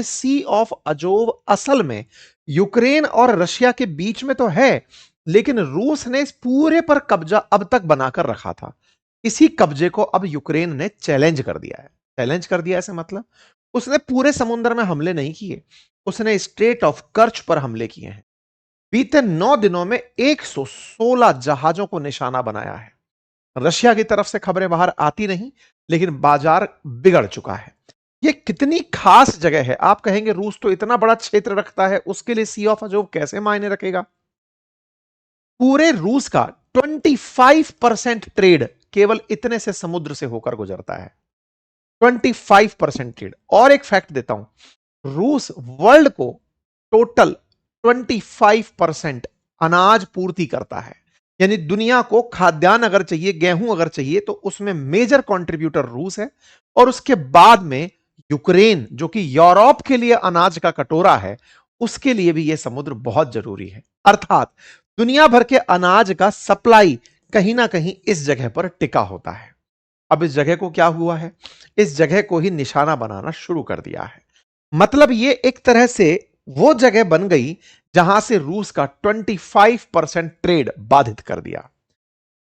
C of Azov असल में Ukraine और रशिया के बीच में तो है, लेकिन रूस ने इस पूरे पर कब्जा अब तक बनाकर रखा था। इसी कब्जे को अब यूक्रेन ने चैलेंज कर दिया है। चैलेंज कर दिया ऐसे मतलब उसने पूरे समुद्र में हमले नहीं किए, उसने स्ट्रेट ऑफ कर्च पर हमले किए हैं। बीते 9 दिनों में 116 जहाजों को निशाना बनाया है। रशिया की तरफ से खबरें बाहर आती नहीं, लेकिन बाजार बिगड़ चुका है। यह कितनी खास जगह है आप कहेंगे, रूस तो इतना बड़ा क्षेत्र रखता है, उसके लिए सी ऑफ अजोव कैसे मायने रखेगा? पूरे रूस का 25% ट्रेड केवल इतने से समुद्र से होकर गुजरता है। 25% ट्रेड। और एक फैक्ट देता हूं, रूस वर्ल्ड को टोटल 25% अनाज पूर्ति करता है। यानी दुनिया को खाद्यान्न अगर चाहिए, गेहूं अगर चाहिए, तो उसमें मेजर कंट्रीब्यूटर रूस है। और उसके बाद में यूक्रेन, जो कि यूरोप के लिए अनाज का कटोरा है, उसके लिए भी यह समुद्र बहुत जरूरी है। अर्थात दुनिया भर के अनाज का सप्लाई कहीं ना कहीं इस जगह पर टिका होता है। अब इस जगह को क्या हुआ है, इस जगह को ही निशाना बनाना शुरू कर दिया है। मतलब ये एक तरह से वो जगह बन गई जहां से रूस का 25% ट्रेड बाधित कर दिया।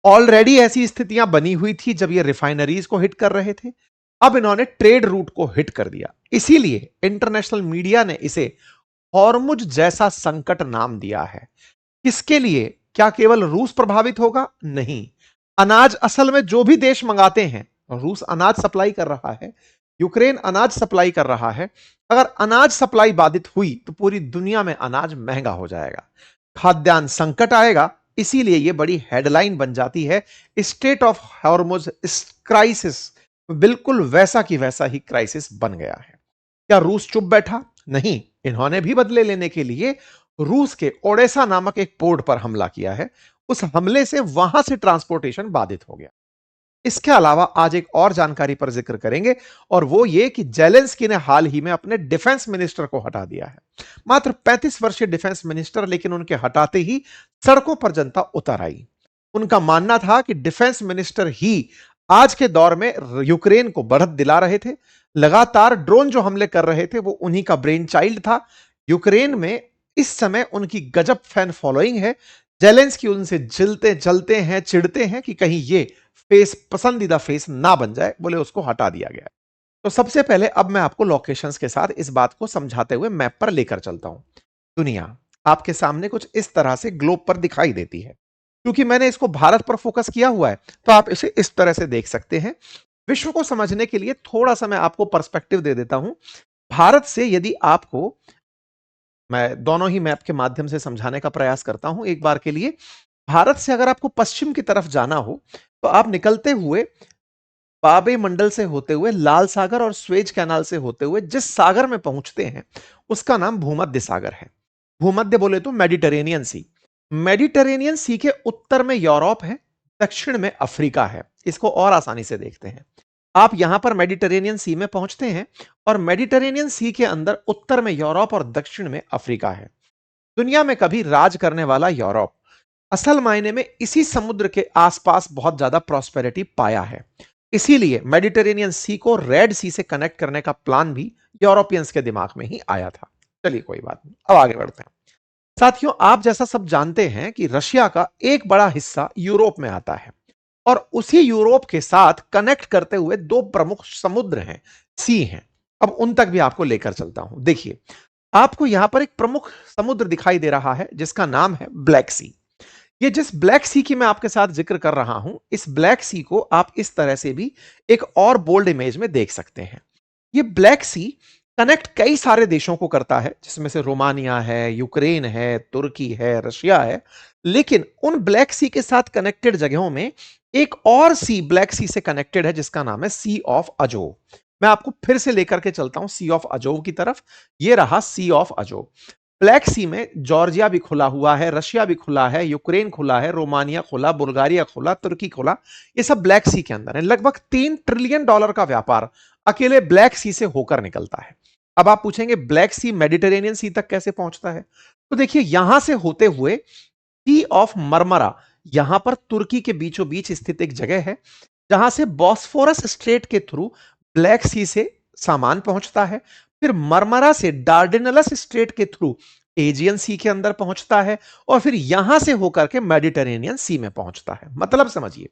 ऑलरेडी ऐसी स्थितियां बनी हुई थी जब ये रिफाइनरीज को हिट कर रहे थे, अब इन्होंने ट्रेड रूट को हिट कर दिया। इसीलिए इंटरनेशनल मीडिया ने इसे हॉर्मुज जैसा संकट नाम दिया है। किसके लिए? क्या केवल रूस प्रभावित होगा? नहीं। अनाज असल में जो भी देश मंगाते हैं, रूस अनाज सप्लाई कर रहा है, यूक्रेन अनाज सप्लाई कर रहा है। अगर अनाज सप्लाई बाधित हुई तो पूरी दुनिया में अनाज महंगा हो जाएगा, खाद्यान्न संकट आएगा। इसीलिए यह बड़ी हेडलाइन बन जाती है, स्टेट ऑफ हॉर्मुज क्राइसिस। बिल्कुल वैसा की वैसा ही क्राइसिस बन गया है। क्या रूस चुप बैठा? नहीं, इन्होंने भी बदले लेने के लिए रूस के ओडेसा नामक एक पोर्ट पर हमला किया है। उस हमले से वहां से ट्रांसपोर्टेशन बाधित हो गया। इसके अलावा आज एक और जानकारी पर जिक्र करेंगे, और वो ये कि जेलेंस्की ने हाल ही में अपने डिफेंस मिनिस्टर को हटा दिया है। मात्र 35 वर्षीय डिफेंस मिनिस्टर, लेकिन उनके हटाते ही सड़कों पर जनता उतर आई। उनका मानना था कि डिफेंस मिनिस्टर ही आज के दौर में यूक्रेन को बढ़त दिला रहे थे। लगातार ड्रोन जो हमले कर रहे थे वो उन्हीं का ब्रेन चाइल्ड था। यूक्रेन में इस समय उनकी गजब फैन फॉलोइंग है। जेलेंस्की उनसे जलते जलते हैं, चिढ़ते हैं कि कहीं ये फेस पसंदीदा फेस ना बन जाए, बोले उसको हटा दिया गया। तो सबसे पहले अब मैं आपको लोकेशंस के साथ इस बात को समझाते हुए मैप पर लेकर चलता हूं। दुनिया आपके सामने कुछ इस तरह से ग्लोब पर दिखाई देती है। क्योंकि मैंने इसको भारत पर फोकस किया हुआ है, तो आप इसे इस तरह से देख सकते हैं। विश्व को समझने के लिए थोड़ा सा मैं आपको पर्सपेक्टिव दे देता हूं। भारत से यदि आपको, मैं दोनों ही मैप के माध्यम से समझाने का प्रयास करता हूं एक बार के लिए। भारत से अगर आपको पश्चिम की तरफ जाना हो, तो आप निकलते हुए बाबे मंडल से होते हुए लाल सागर और स्वेज कैनाल से होते हुए जिस सागर में पहुंचते हैं, उसका नाम भूमध्य सागर है। भूमध्य बोले तो मेडिटेरेनियन सी। मेडिटेरेनियन सी के उत्तर में यूरोप है, दक्षिण में अफ्रीका है। इसको और आसानी से देखते हैं। आप यहां पर मेडिटेरेनियन सी में पहुंचते हैं, और मेडिटेरेनियन सी के अंदर उत्तर में यूरोप और दक्षिण में अफ्रीका है। दुनिया में कभी राज करने वाला यूरोप असल मायने में इसी समुद्र के आसपास बहुत ज्यादा प्रॉस्पेरिटी पाया है। इसीलिए मेडिटेरेनियन सी को रेड सी से कनेक्ट करने का प्लान भी यूरोपियंस के दिमाग में ही आया था। चलिए कोई बात नहीं, अब आगे बढ़ते हैं। साथियों, आप जैसा सब जानते हैं कि रशिया का एक बड़ा हिस्सा यूरोप में आता है, और उसी यूरोप के साथ कनेक्ट करते हुए दो प्रमुख समुद्र हैं, सी हैं। अब उन तक भी आपको लेकर चलता हूं। देखिए, आपको यहां पर एक प्रमुख समुद्र दिखाई दे रहा है जिसका नाम है ब्लैक सी। ये जिस ब्लैक सी की मैं आपके साथ जिक्र कर रहा हूं, इस ब्लैक सी को आप इस तरह से भी एक और बोल्ड इमेज में देख सकते हैं। ये ब्लैक सी कनेक्ट कई सारे देशों को करता है, जिसमें से रोमानिया है, यूक्रेन है, तुर्की है, रशिया है। लेकिन उन ब्लैक सी के साथ कनेक्टेड जगहों में एक और सी ब्लैक सी से कनेक्टेड है जिसका नाम है सी ऑफ अजोव। मैं आपको फिर से लेकर के चलता हूं सी ऑफ अजोव की तरफ। यह रहा सी ऑफ अजोव। ब्लैक सी में जॉर्जिया भी खुला हुआ है, रशिया भी खुला है, यूक्रेन खुला है, रोमानिया खुला, बुल्गारिया खुला, तुर्की खुला। ये सब ब्लैक सी के अंदर है। लगभग $3 ट्रिलियन का व्यापार अकेले ब्लैक सी से होकर निकलता है। अब आप पूछेंगे ब्लैक सी मेडिटेरेनियन सी तक कैसे पहुंचता है? तो देखिए, यहां से होते हुए सी ऑफ मरमरा, यहां पर तुर्की के बीचों बीच स्थित एक जगह है जहां से बॉस्फोरस स्ट्रेट के थ्रू ब्लैक सी से सामान पहुंचता है। फिर मरमरा से डार्डेनलस स्ट्रेट के थ्रू एजियन सी के अंदर पहुंचता है और फिर यहां से होकर के मेडिटेरेनियन सी में पहुंचता है। मतलब समझिए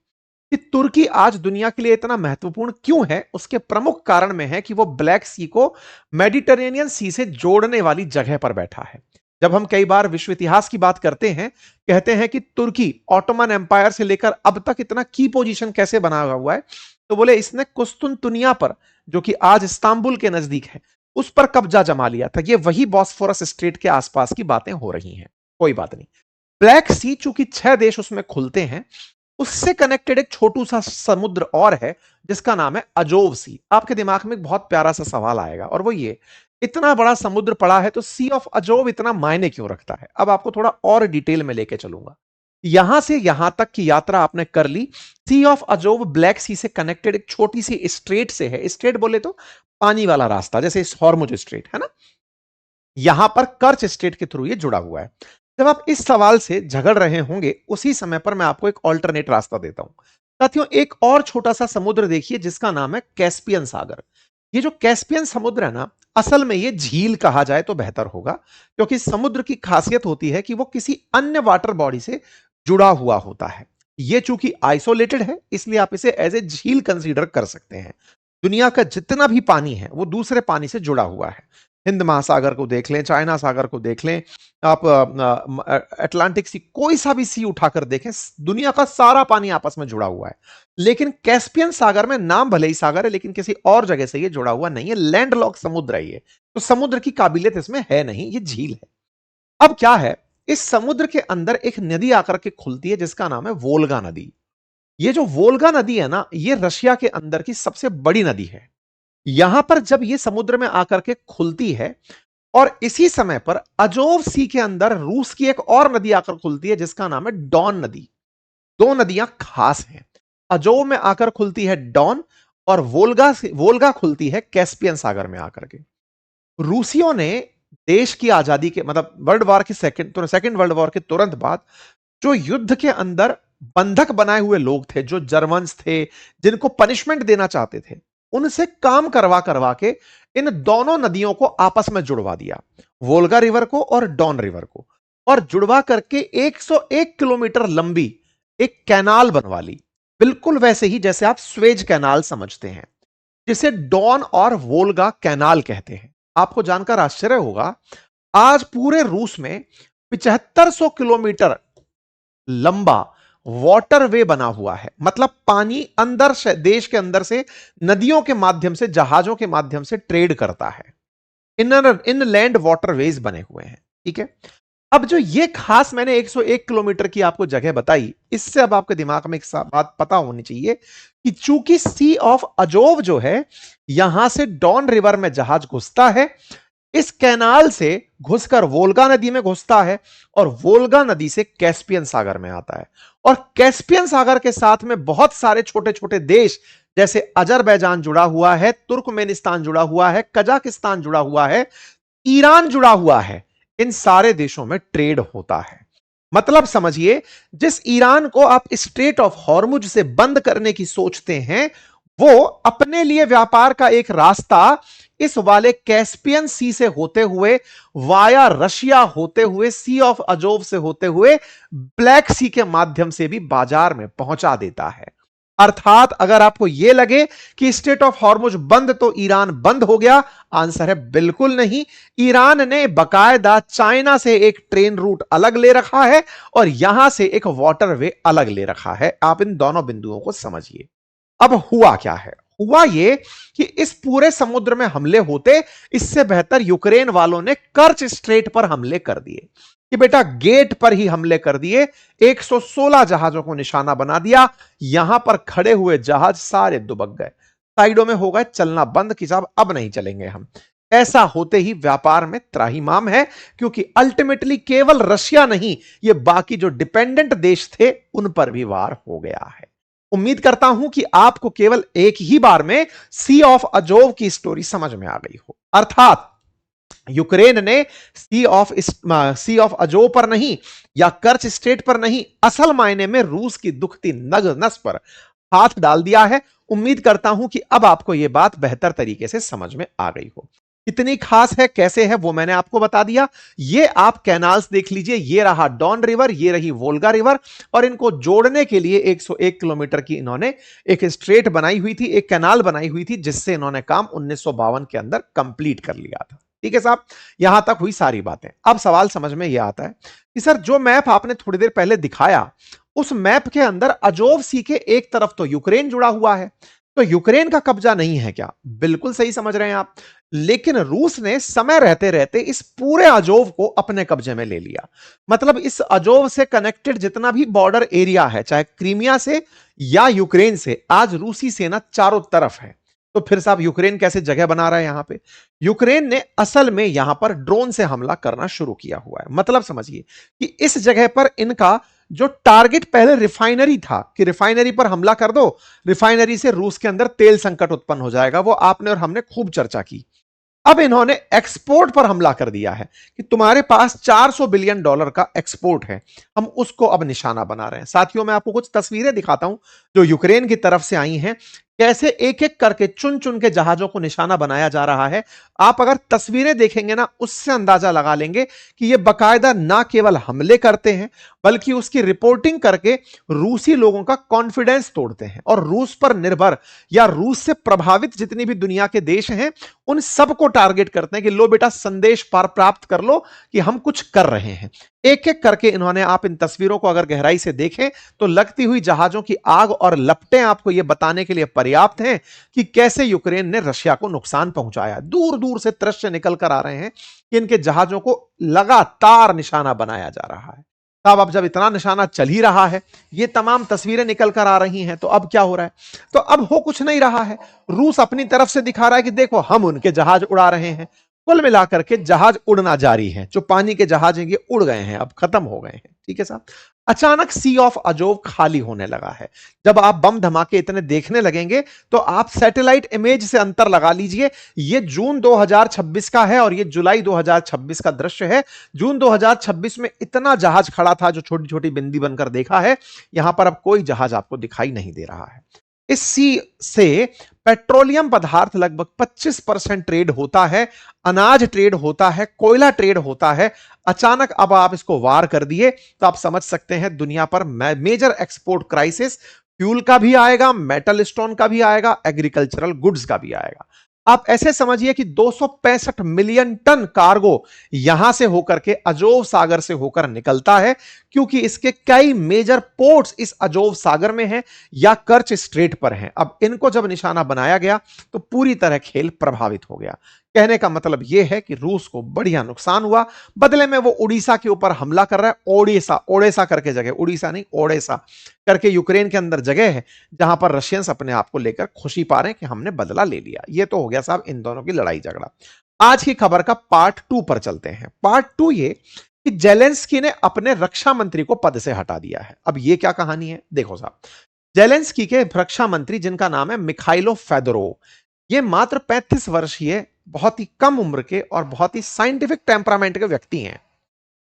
कि तुर्की आज दुनिया के लिए इतना महत्वपूर्ण क्यों है, उसके प्रमुख कारण में है कि वो ब्लैक सी को मेडिटेरेनियन सी से जोड़ने वाली जगह पर बैठा है। जब हम कई बार विश्व इतिहास की बात करते हैं, कहते हैं कि तुर्की ऑटोमन एम्पायर से लेकर अब तक इतना की पोजीशन कैसे बना हुआ है, तो बोले इसने कुस्तुनतुनिया पर, जो कि आज इस्तांबुल के नजदीक है, उस पर कब्जा जमा लिया था। ये वही बॉस्फोरस स्ट्रेट के आसपास की बातें हो रही हैं। कोई बात नहीं। ब्लैक सी चूंकि 6 देश उसमें खुलते हैं, उससे कनेक्टेड एक छोटू सा समुद्र और है जिसका नाम है अजोव सी। आपके दिमाग में एक बहुत प्यारा सा सवाल आएगा और वो ये, इतना बड़ा समुद्र पड़ा है तो सी ऑफ अजोव इतना मायने क्यों रखता है। अब आपको थोड़ा और डिटेल में लेके चलूंगा। यहां से यहां तक की यात्रा आपने कर ली। सी ऑफ अजोव ब्लैक सी से कनेक्टेड एक छोटी सी स्ट्रेट से है। स्ट्रेट बोले तो पानी वाला रास्ता, जैसे इस हॉर्मुज स्ट्रेट है ना, यहां पर कर्च स्ट्रेट के थ्रू ये जुड़ा हुआ है। जब आप इस सवाल से झगड़ रहे होंगे, उसी समय पर मैं आपको एक ऑल्टरनेट रास्ता देता हूं। साथियों, एक और छोटा सा समुद्र देखिए जिसका नाम है कैस्पियन सागर। ये जो कैस्पियन समुद्र है ना, असल में ये झील कहा जाए तो बेहतर होगा, क्योंकि समुद्र की खासियत होती है कि वो किसी अन्य वाटर बॉडी से जुड़ा हुआ होता है। ये चूंकि आइसोलेटेड है, इसलिए आप इसे एज ए झील कंसीडर कर सकते हैं। दुनिया का जितना भी पानी है वो दूसरे पानी से जुड़ा हुआ है। हिंद महासागर को देख लें, चाइना सागर को देख लें, आप अटलांटिक सी, कोई सा भी सी उठाकर देखें, दुनिया का सारा पानी आपस में जुड़ा हुआ है। लेकिन कैस्पियन सागर में नाम भले ही सागर है, लेकिन किसी और जगह से ये जुड़ा हुआ नहीं है। लैंडलॉक समुद्र है ये, तो समुद्र की काबिलियत इसमें है नहीं, ये झील है। अब क्या है, इस समुद्र के अंदर एक नदी आकर के खुलती है जिसका नाम है वोल्गा नदी। ये जो वोल्गा नदी है ना, ये रशिया के अंदर की सबसे बड़ी नदी है। यहां पर जब ये समुद्र में आकर के खुलती है, और इसी समय पर अजोव सी के अंदर रूस की एक और नदी आकर खुलती है जिसका नाम है डॉन नदी। दो नदियां खास हैं। अजोव में आकर खुलती है डॉन, और वोल्गा खुलती है कैस्पियन सागर में आकर के। रूसियों ने देश की आजादी के, मतलब वर्ल्ड वॉर के सेकंड वर्ल्ड वॉर के तुरंत बाद, जो युद्ध के अंदर बंधक बनाए हुए लोग थे, जो जर्मन्स थे, जिनको पनिशमेंट देना चाहते थे, उनसे काम करवा करवा के इन दोनों नदियों को आपस में जुड़वा दिया, वोल्गा रिवर को और डॉन रिवर को, और जुड़वा करके 101 किलोमीटर लंबी एक कैनाल बनवा ली। बिल्कुल वैसे ही जैसे आप स्वेज कैनाल समझते हैं, जिसे डॉन और वोल्गा कैनाल कहते हैं। आपको जानकर आश्चर्य होगा, आज पूरे रूस में 7500 किलोमीटर लंबा वाटरवे बना हुआ है। मतलब पानी अंदर देश के अंदर से नदियों के माध्यम से, जहाजों के माध्यम से ट्रेड करता है। इनलैंड वाटरवेज बने हुए हैं। ठीक है। अब जो ये खास मैंने 101 किलोमीटर की आपको जगह बताई, इससे अब आपके दिमाग में एक बात पता होनी चाहिए कि चूंकि सी ऑफ अजोव जो है, यहां से डॉन रिवर में जहाज घुसता है, इस कैनाल से घुसकर वोल्गा नदी में घुसता है, और वोल्गा नदी से कैस्पियन सागर में आता है। और कैस्पियन सागर के साथ में बहुत सारे छोटे छोटे देश, जैसे अजरबैजान जुड़ा हुआ है, तुर्कमेनिस्तान जुड़ा हुआ है, कजाकिस्तान जुड़ा हुआ है, ईरान जुड़ा हुआ है। इन सारे देशों में ट्रेड होता है। मतलब समझिए, जिस ईरान को आप स्ट्रेट ऑफ हॉर्मुज से बंद करने की सोचते हैं, वो अपने लिए व्यापार का एक रास्ता इस वाले कैस्पियन सी से होते हुए, वाया रशिया होते हुए, सी ऑफ अजोव से होते हुए, ब्लैक सी के माध्यम से भी बाजार में पहुंचा देता है। अर्थात अगर आपको यह लगे कि स्टेट ऑफ हॉर्मुज बंद तो ईरान बंद हो गया, आंसर है बिल्कुल नहीं। ईरान ने बकायदा चाइना से एक ट्रेन रूट अलग ले रखा है और यहां से एक वाटरवे अलग ले रखा है। आप इन दोनों बिंदुओं को समझिए। अब हुआ क्या है? हुआ ये कि इस पूरे समुद्र में हमले होते, इससे बेहतर यूक्रेन वालों ने कर्च स्ट्रेट पर हमले कर दिए कि बेटा गेट पर ही हमले कर दिए। 116 जहाजों को निशाना बना दिया। यहां पर खड़े हुए जहाज सारे दुबक गए, साइडों में हो गए चलना बंद कि साहब अब नहीं चलेंगे हम। ऐसा होते ही व्यापार में त्राहिमाम है, क्योंकि अल्टीमेटली केवल रशिया नहीं, ये बाकी जो डिपेंडेंट देश थे उन पर भी वार हो गया है। उम्मीद करता हूं कि आपको केवल एक ही बार में सी ऑफ अजोव की स्टोरी समझ में आ गई हो। अर्थात यूक्रेन ने सी ऑफ अजोव पर नहीं, या कर्च स्टेट पर नहीं, असल मायने में रूस की दुखती नग नस पर हाथ डाल दिया है। उम्मीद करता हूं कि अब आपको यह बात बेहतर तरीके से समझ में आ गई हो। कितनी खास है, कैसे है, वो मैंने आपको बता दिया। ये आप कैनाल्स देख लीजिए, ये रहा डॉन रिवर, ये रही वोल्गा रिवर, और इनको जोड़ने के लिए 101 किलोमीटर की इन्होंने एक स्ट्रेट बनाई हुई थी, एक कैनाल बनाई हुई थी, जिससे इन्होंने काम 1952 के अंदर कंप्लीट कर लिया था। ठीक है साहब, यहां तक हुई सारी बातें। अब सवाल समझ में यह आता है कि सर, जो मैप आपने थोड़ी देर पहले दिखाया, उस मैप के अंदर अजोव सी के एक तरफ तो यूक्रेन जुड़ा हुआ है, तो यूक्रेन का कब्जा नहीं है क्या? बिल्कुल सही समझ रहे हैं आप। लेकिन रूस ने समय रहते रहते इस पूरे अजोव को अपने कब्जे में ले लिया। मतलब इस अजोव से कनेक्टेड जितना भी बॉर्डर एरिया है, चाहे क्रीमिया से या यूक्रेन से, आज रूसी सेना चारों तरफ है। तो फिर साहब, यूक्रेन कैसे जगह बना रहा है यहां पे? यूक्रेन ने असल में यहां पर ड्रोन से हमला करना शुरू किया हुआ है। मतलब समझिए कि इस जगह पर इनका जो टारगेट पहले रिफाइनरी था, कि रिफाइनरी पर हमला कर दो, रिफाइनरी से रूस के अंदर तेल संकट उत्पन्न हो जाएगा, वो आपने और हमने खूब चर्चा की। अब इन्होंने एक्सपोर्ट पर हमला कर दिया है कि तुम्हारे पास $400 बिलियन का एक्सपोर्ट है, हम उसको अब निशाना बना रहे हैं। साथियों, मैं आपको कुछ तस्वीरें दिखाता हूं जो यूक्रेन की तरफ से आई हैं, कैसे एक एक करके चुन चुन के जहाजों को निशाना बनाया जा रहा है। आप अगर तस्वीरें देखेंगे ना, उससे अंदाजा लगा लेंगे कि ये बकायदा ना केवल हमले करते हैं, बल्कि उसकी रिपोर्टिंग करके रूसी लोगों का कॉन्फिडेंस तोड़ते हैं, और रूस पर निर्भर या रूस से प्रभावित जितनी भी दुनिया के देश हैं, उन सबको टारगेट करते हैं कि लो बेटा, संदेश पार प्राप्त कर लो कि हम कुछ कर रहे हैं। एक एक करके इन्होंने, आप इन तस्वीरों को अगर गहराई से देखें तो लगती हुई जहाजों की आग और लपटें आपको यह बताने के लिए पर्याप्त हैं कि कैसे यूक्रेन ने रशिया को नुकसान पहुंचाया। दूर दूर से दृश्य निकल कर आ रहे हैं कि इनके जहाजों को लगातार निशाना बनाया जा रहा है। तब अब जब इतना निशाना चल ही रहा है, ये तमाम तस्वीरें निकल कर आ रही हैं, तो अब क्या हो रहा है? तो अब हो कुछ नहीं रहा है। रूस अपनी तरफ से दिखा रहा है कि देखो, हम उनके जहाज उड़ा रहे हैं। कुल मिलाकर के जहाज उड़ना जारी है। जो पानी के जहाज हैं, ये उड़ गए हैं, अब खत्म हो गए हैं। ठीक है साहब। अचानक सी ऑफ अजोव खाली होने लगा है। जब आप बम धमाके इतने देखने लगेंगे, तो आप सैटेलाइट इमेज से अंतर लगा लीजिए। ये जून 2026 का है और ये जुलाई 2026 का दृश्य है। जून 2026 में इतना जहाज खड़ा था जो छोटी छोटी बिंदी बनकर देखा है, यहां पर अब कोई जहाज आपको दिखाई नहीं दे रहा है। इस सी से पेट्रोलियम पदार्थ लगभग 25% ट्रेड होता है, अनाज ट्रेड होता है, कोयला ट्रेड होता है। अचानक अब आप इसको वार कर दिए, तो आप समझ सकते हैं दुनिया पर मेजर एक्सपोर्ट क्राइसिस, फ्यूल का भी आएगा, मेटल स्टोन का भी आएगा, एग्रीकल्चरल गुड्स का भी आएगा। आप ऐसे समझिए कि 265 मिलियन टन कार्गो यहां से होकर के अजोव सागर से होकर निकलता है, क्योंकि इसके कई मेजर पोर्ट्स इस अजोव सागर में हैं या कर्च स्ट्रेट पर हैं। अब इनको जब निशाना बनाया गया, तो पूरी तरह खेल प्रभावित हो गया। कहने का मतलब यह है कि रूस को बढ़िया नुकसान हुआ। बदले में वो उड़ीसा के ऊपर हमला कर रहा है। ओडिशा, ओडेसा करके जगह, उड़ीसा नहीं ओडेसा करके यूक्रेन के अंदर जगह है, जहां पर रशियंस अपने आप को लेकर खुशी पा रहे हैं कि हमने बदला ले लिया। ये तो हो गया साहब इन दोनों की लड़ाई झगड़ा। आज की खबर का पार्ट 2 पर चलते हैं। पार्ट 2 ये कि जेलेंस्की ने अपने रक्षा मंत्री को पद से हटा दिया है। अब ये क्या कहानी है, देखो साहब। जेलेंस्की के रक्षा मंत्री, जिनका नाम है मिखाइलो फेदोरोव, ये मात्र 35 वर्षीय, बहुत ही कम उम्र के और बहुत ही साइंटिफिक टेम्परामेंट के व्यक्ति हैं।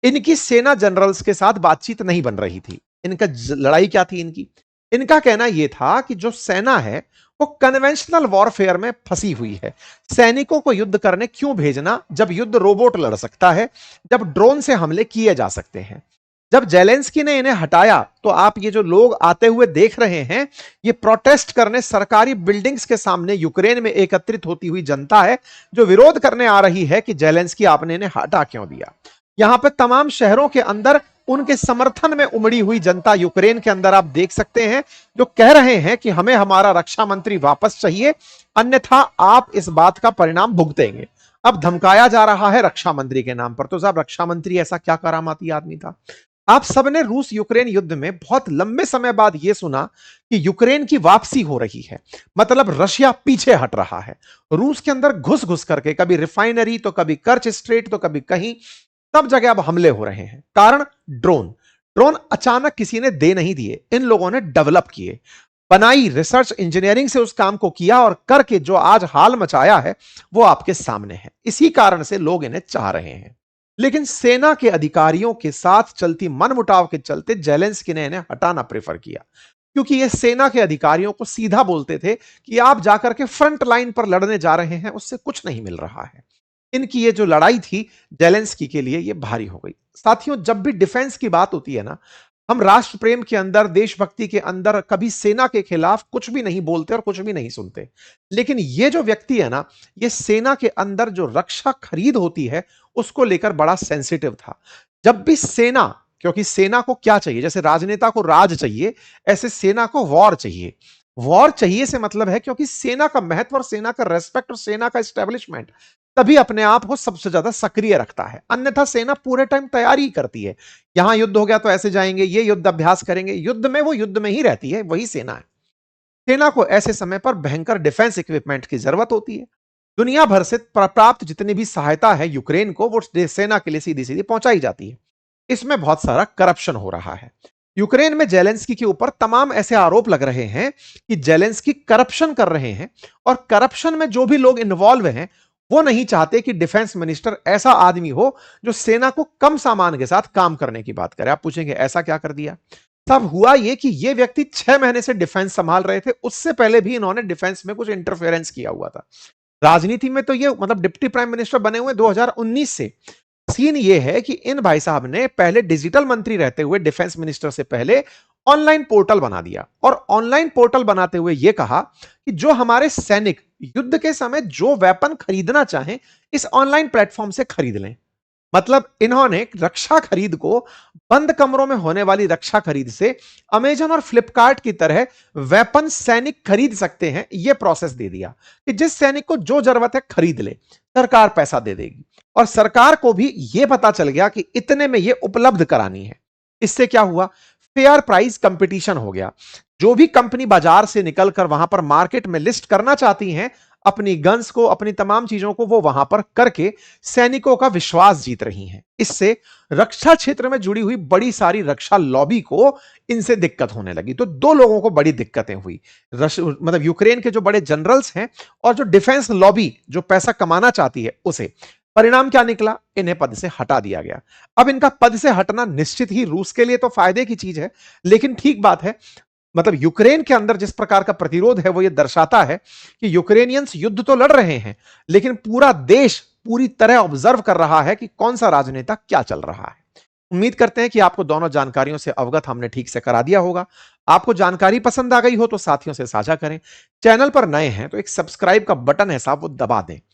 इनकी सेना जनरल्स के साथ बातचीत नहीं बन रही थी। इनका लड़ाई क्या थी इनकी? इनका कहना यह था कि जो सेना है वो कन्वेंशनल वॉरफेयर में फंसी हुई है। सैनिकों को युद्ध करने क्यों भेजना, जब युद्ध रोबोट लड़ सकता है, जब ड्रोन से हमले किए जा सकते हैं। जब जेलेंस्की ने इन्हें हटाया, तो आप ये जो लोग आते हुए देख रहे हैं, ये प्रोटेस्ट करने सरकारी बिल्डिंग्स के सामने यूक्रेन में एकत्रित होती हुई जनता है, जो विरोध करने आ रही है कि जेलेंस्की आपने इन्हें हटा क्यों दिया। यहां पे तमाम शहरों के अंदर उनके समर्थन में उमड़ी हुई जनता यूक्रेन के अंदर आप देख सकते हैं, जो कह रहे हैं कि हमें हमारा रक्षा मंत्री वापस चाहिए, अन्यथा आप इस बात का परिणाम भुगतेंगे। अब धमकाया जा रहा है रक्षा मंत्री के नाम पर। तो साहब, रक्षा मंत्री ऐसा क्या करामाती आदमी था? आप सबने रूस यूक्रेन युद्ध में बहुत लंबे समय बाद यह सुना कि यूक्रेन की वापसी हो रही है। मतलब रशिया पीछे हट रहा है। रूस के अंदर घुस घुस करके, कभी रिफाइनरी, तो कभी कर्च स्ट्रेट, तो कभी कहीं, सब जगह अब हमले हो रहे हैं। कारण ड्रोन। ड्रोन अचानक किसी ने दे नहीं दिए, इन लोगों ने डेवलप किए, बनाई, रिसर्च इंजीनियरिंग से उस काम को किया और करके जो आज हाल मचाया है, वो आपके सामने है। इसी कारण से लोग इन्हें चाह रहे हैं। लेकिन सेना के अधिकारियों के साथ चलती मनमुटाव के चलते जेलेंस्की ने इन्हें हटाना प्रेफर किया, क्योंकि ये सेना के अधिकारियों को सीधा बोलते थे कि आप जाकर के फ्रंट लाइन पर लड़ने जा रहे हैं, उससे कुछ नहीं मिल रहा है। इनकी ये जो लड़ाई थी जेलेंस्की के लिए ये भारी हो गई। साथियों, जब भी डिफेंस की बात होती है ना, हम राष्ट्र प्रेम के अंदर, देशभक्ति के अंदर कभी सेना के खिलाफ कुछ भी नहीं बोलते और कुछ भी नहीं सुनते। लेकिन ये जो व्यक्ति है ना, ये सेना के अंदर जो रक्षा खरीद होती है, उसको लेकर बड़ा सेंसिटिव था। जब भी सेना, क्योंकि सेना को क्या चाहिए, जैसे राजनेता को राज चाहिए, ऐसे सेना को वॉर चाहिए। वॉर चाहिए से मतलब है क्योंकि सेना का महत्व और सेना का रेस्पेक्ट और सेना का एस्टेब्लिशमेंट तभी अपने आप को सबसे ज्यादा सक्रिय रखता है। अन्यथा सेना पूरे टाइम तैयारी ही करती है। यहां युद्ध हो गया तो ऐसे जाएंगे, ये युद्ध अभ्यास करेंगे, युद्ध में वो युद्ध में ही रहती है, वही सेना है। सेना को ऐसे समय पर भयंकर डिफेंस इक्विपमेंट की जरूरत होती है। दुनिया भर से प्राप्त जितनी भी सहायता है यूक्रेन को, वो सेना के लिए सीधी सीधी पहुंचाई जाती है। इसमें बहुत सारा करप्शन हो रहा है। यूक्रेन में जेलेंस्की के ऊपर तमाम ऐसे आरोप लग रहे हैं कि जेलेंस्की करप्शन कर रहे हैं, और करप्शन में जो भी लोग इन्वॉल्व हैं वो नहीं चाहते कि डिफेंस मिनिस्टर ऐसा आदमी हो जो सेना को कम सामान के साथ काम करने की बात करे। आप पूछेंगे ऐसा क्या कर दिया? तब हुआ यह कि ये व्यक्ति 6 महीने से डिफेंस संभाल रहे थे, उससे पहले भी इन्होंने डिफेंस में कुछ इंटरफेरेंस किया हुआ था। राजनीति में तो ये मतलब डिप्टी प्राइम मिनिस्टर बने हुए 2019 से। सीन ये है कि इन भाई साहब ने पहले डिजिटल मंत्री रहते हुए, डिफेंस मिनिस्टर से पहले, ऑनलाइन पोर्टल बना दिया, और ऑनलाइन पोर्टल बनाते हुए यह कहा कि जो हमारे सैनिक युद्ध के समय जो वेपन खरीदना चाहें, इस ऑनलाइन प्लेटफॉर्म से खरीद लें। मतलब इन्होंने रक्षा खरीद को, बंद कमरों में होने वाली रक्षा खरीद से अमेजन और फ्लिपकार्ट की तरह वेपन सैनिक खरीद सकते हैं, यह प्रोसेस दे दिया कि जिस सैनिक को जो जरूरत है खरीद ले, सरकार पैसा दे देगी। और सरकार को भी यह पता चल गया कि इतने में यह उपलब्ध करानी है। इससे क्या हुआ? फेयर प्राइस कंपटीशन हो गया। जो भी कंपनी बाजार से निकलकर वहां पर मार्केट में लिस्ट करना चाहती हैं अपनी गन्स को, अपनी तमाम चीजों को, वो वहां पर करके सैनिकों का विश्वास जीत रही हैं। इससे रक्षा क्षेत्र में जुड़ी हुई बड़ी सारी रक्षा लॉबी को इनसे दिक्कत होने लगी। तो दो लोगों को बड़ी दिक्कतें हुई, मतलब यूक्रेन के जो बड़े जनरल्स हैं और जो डिफेंस लॉबी जो पैसा कमाना चाहती है उसे। परिणाम क्या निकला? इन्हें पद से हटा दिया गया। अब इनका पद से हटना निश्चित ही रूस के लिए तो फायदे की चीज है, लेकिन ठीक बात है, मतलब यूक्रेन के अंदर जिस प्रकार का प्रतिरोध है वो ये दर्शाता है कि यूक्रेनियंस युद्ध तो लड़ रहे हैं, लेकिन पूरा देश पूरी तरह ऑब्जर्व कर रहा है कि कौन सा राजनेता क्या चल रहा है। उम्मीद करते हैं कि आपको दोनों जानकारियों से अवगत हमने ठीक से करा दिया होगा। आपको जानकारी पसंद आ गई हो तो साथियों से साझा करें। चैनल पर नए हैं तो एक सब्सक्राइब का बटन है साहब, वो दबा दें।